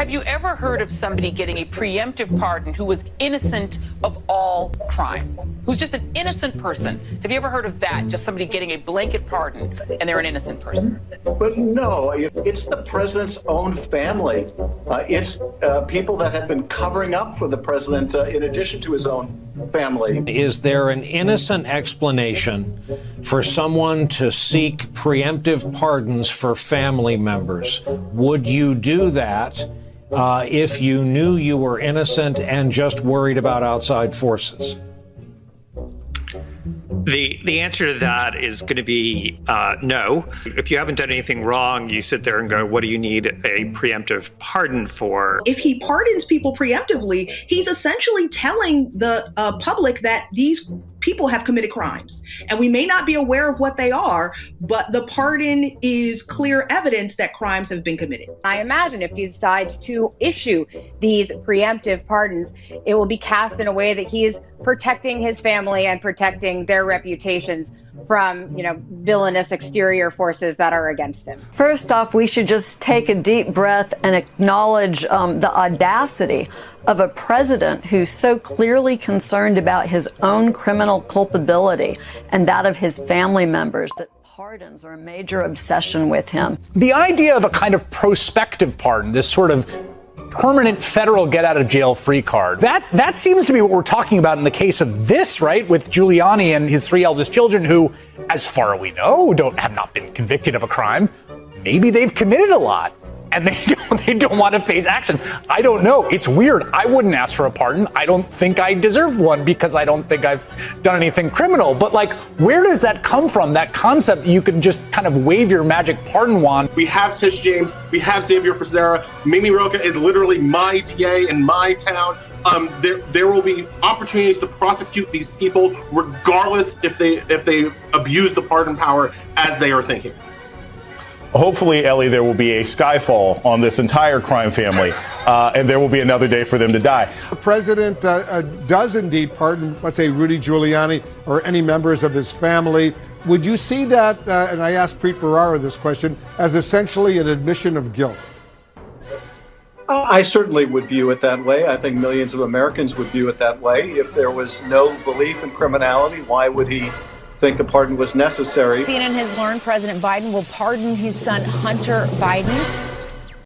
Have you ever heard of somebody getting a preemptive pardon who was innocent of all crime? Who's just an innocent person? Have you ever heard of that? Just somebody getting a blanket pardon and they're an innocent person? But no, it's the president's own family. It's people that have been covering up for the president in addition to his own family. Is there an innocent explanation for someone to seek preemptive pardons for family members? Would you do that if you knew you were innocent and just worried about outside forces? The answer to that is going to be no. If you haven't done anything wrong, you sit there and go, what do you need a preemptive pardon for? If he pardons people preemptively, he's essentially telling the public that these people have committed crimes. And we may not be aware of what they are, but the pardon is clear evidence that crimes have been committed. I imagine if he decides to issue these preemptive pardons, it will be cast in a way that he is protecting his family and protecting their reputations from, villainous exterior forces that are against him. First off, we should just take a deep breath and acknowledge the audacity of a president who's so clearly concerned about his own criminal culpability and that of his family members that pardons are a major obsession with him. The idea of a kind of prospective pardon, this sort of permanent federal get-out-of-jail-free card, that seems to be what we're talking about in the case of this, right, with Giuliani and his 3 eldest children who, as far as we know, have not been convicted of a crime. Maybe they've committed a lot, and they don't want to face action. I don't know. It's weird. I wouldn't ask for a pardon. I don't think I deserve one because I don't think I've done anything criminal. But, where does that come from, that concept that you can just kind of wave your magic pardon wand? We have Tish James. We have Xavier Becerra. Mimi Rocha is literally my DA in my town. There will be opportunities to prosecute these people regardless if they abuse the pardon power as they are thinking. Hopefully, Ellie, there will be a skyfall on this entire crime family, and there will be another day for them to die. The president does indeed pardon, let's say, Rudy Giuliani or any members of his family. Would you see that, and I asked Preet Bharara this question, as essentially an admission of guilt? I certainly would view it that way. I think millions of Americans would view it that way. If there was no belief in criminality, why would he think a pardon was necessary? CNN has learned President Biden will pardon his son Hunter Biden.